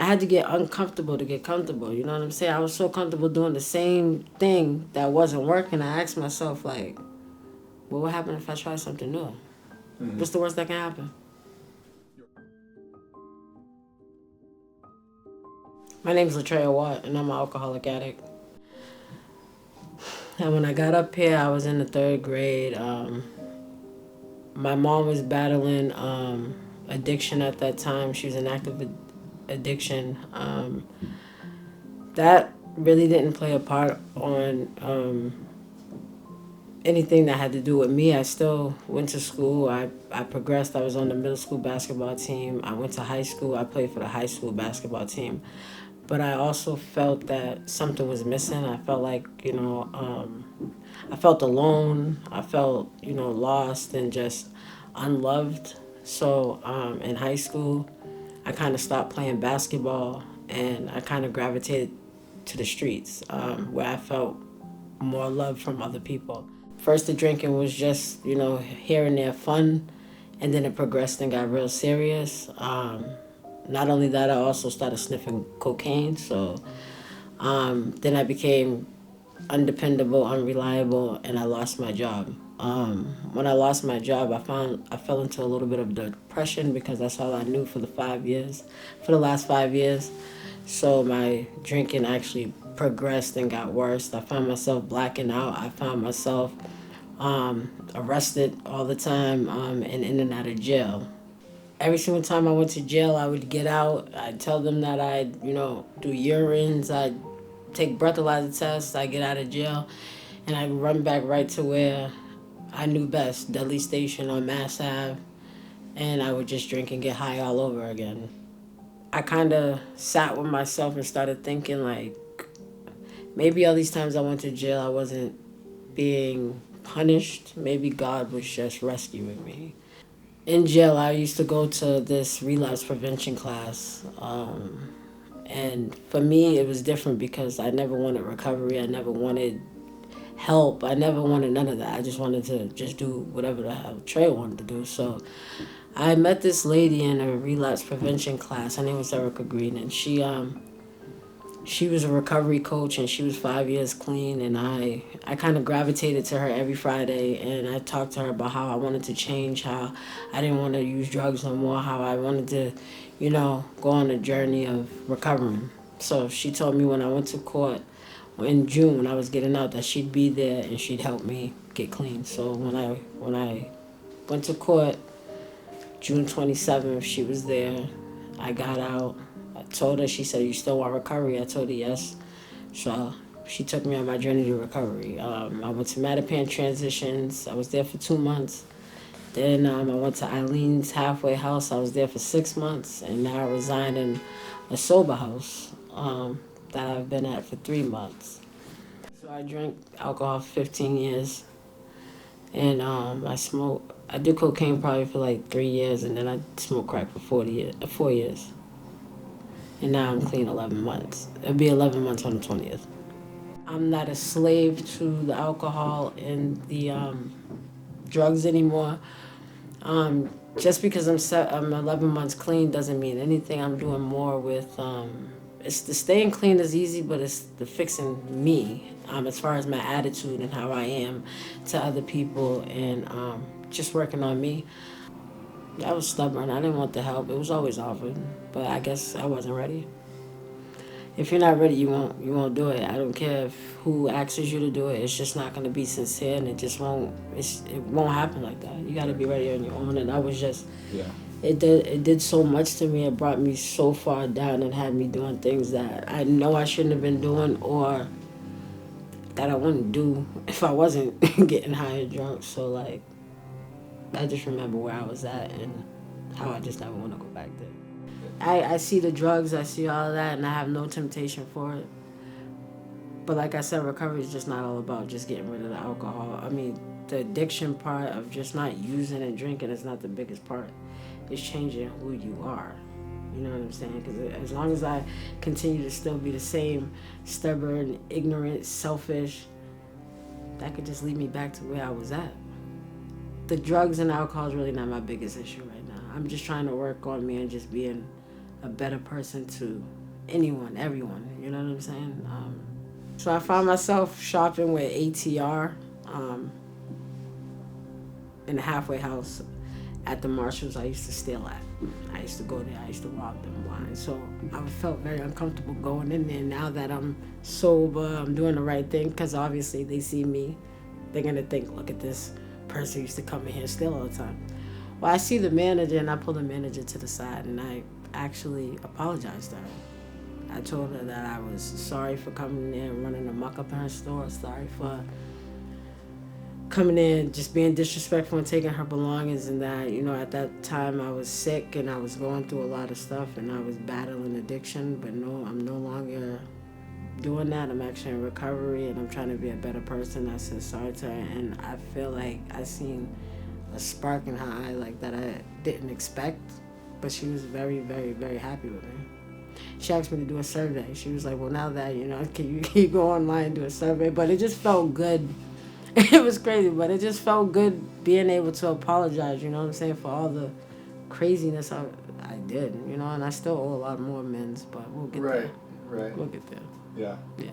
had to get uncomfortable to get comfortable. You know what I'm saying? I was so comfortable doing the same thing that wasn't working. I asked myself, like, well, what happened if I try something new? Mm-hmm. What's the worst that can happen? My name is LaTraya, and I'm an alcoholic addict. And when I got up here, I was in the 3rd grade. My mom was battling addiction at that time. She was in active addiction. That really didn't play a part on anything that had to do with me. I still went to school. I progressed. I was on the middle school basketball team. I went to high school. I played for the high school basketball team. But I also felt that something was missing. I felt like, I felt alone. I felt, lost and just unloved. So in high school, I kind of stopped playing basketball and I kind of gravitated to the streets where I felt more love from other people. First, the drinking was just, here and there fun, and then it progressed and got real serious. Not only that, I also started sniffing cocaine, so then I became undependable, unreliable, and I lost my job. When I lost my job, I fell into a little bit of depression because that's all I knew for the last 5 years. So my drinking actually progressed and got worse. I found myself blacking out. I found myself arrested all the time and in and out of jail. Every single time I went to jail, I would get out. I'd tell them that I'd, do urines. I'd take breathalyzer tests. I'd get out of jail. And I'd run back right to where I knew best, Dudley Station on Mass Ave. And I would just drink and get high all over again. I kind of sat with myself and started thinking, like, maybe all these times I went to jail, I wasn't being punished. Maybe God was just rescuing me. In jail, I used to go to this relapse prevention class. And for me, it was different because I never wanted recovery. I never wanted help. I never wanted none of that. I just wanted to just do whatever the hell Trey wanted to do. So I met this lady in a relapse prevention class. Her name was Erica Green, and she was a recovery coach, and she was 5 years clean. And I kind of gravitated to her every Friday, and I talked to her about how I wanted to change, how I didn't want to use drugs no more, how I wanted to, go on a journey of recovering. So she told me when I went to court in June, when I was getting out, that she'd be there and she'd help me get clean. So when I went to court, June 27th, she was there. I got out. I told her, she said, "You still want recovery?" I told her yes. So she took me on my journey to recovery. I went to Mattapan Transitions. I was there for 2 months. Then I went to Eileen's halfway house. I was there for 6 months. And now I reside in a sober house that I've been at for 3 months. So I drank alcohol for 15 years. And I did cocaine probably for like 3 years, and then I smoked crack for 4 years. And now I'm clean 11 months. It'll be 11 months on the 20th. I'm not a slave to the alcohol and the drugs anymore. Just because I'm 11 months clean doesn't mean anything. I'm doing more with, it's the staying clean is easy, but it's the fixing me, as far as my attitude and how I am to other people, and just working on me. I was stubborn. I didn't want the help. It was always offered, but I guess I wasn't ready. If you're not ready, you won't do it. I don't care who asks you to do it. It's just not going to be sincere, and it won't happen like that. You got to be ready on your own. And I was just, it did so much to me. It brought me so far down and had me doing things that I know I shouldn't have been doing, or that I wouldn't do if I wasn't getting high and drunk. So like, I just remember where I was at and how I just never want to go back there. I see the drugs, I see all of that, and I have no temptation for it. But like I said, recovery is just not all about just getting rid of the alcohol. I mean, the addiction part of just not using and drinking is not the biggest part. It's changing who you are. You know what I'm saying? Because as long as I continue to still be the same stubborn, ignorant, selfish, that could just lead me back to where I was at. The drugs and alcohol is really not my biggest issue right now. I'm just trying to work on me and just being a better person to anyone, everyone. You know what I'm saying? So I found myself shopping with ATR in the halfway house at the Marshalls I used to steal at. I used to go there. I used to rob them blind. So I felt very uncomfortable going in there. Now that I'm sober, I'm doing the right thing, because obviously they see me. They're going to think, look at this person who used to come in here and steal all the time. Well, I see the manager, and I pull the manager to the side, and I actually apologized to her. I told her that I was sorry for coming in there and running amok up in her store. Sorry for coming in, just being disrespectful and taking her belongings, and that, at that time I was sick and I was going through a lot of stuff and I was battling addiction. But no, I'm no longer doing that. I'm actually in recovery and I'm trying to be a better person. I said sorry to her, and I feel like I seen a spark in her eye like that I didn't expect. But she was very, very, very happy with me. She asked me to do a survey. She was like, well, now that, can you go online and do a survey? But it just felt good. It was crazy, but it just felt good being able to apologize, you know what I'm saying, for all the craziness I did, and I still owe a lot more amends, but we'll get there. Right. We'll get there. Yeah. Yeah.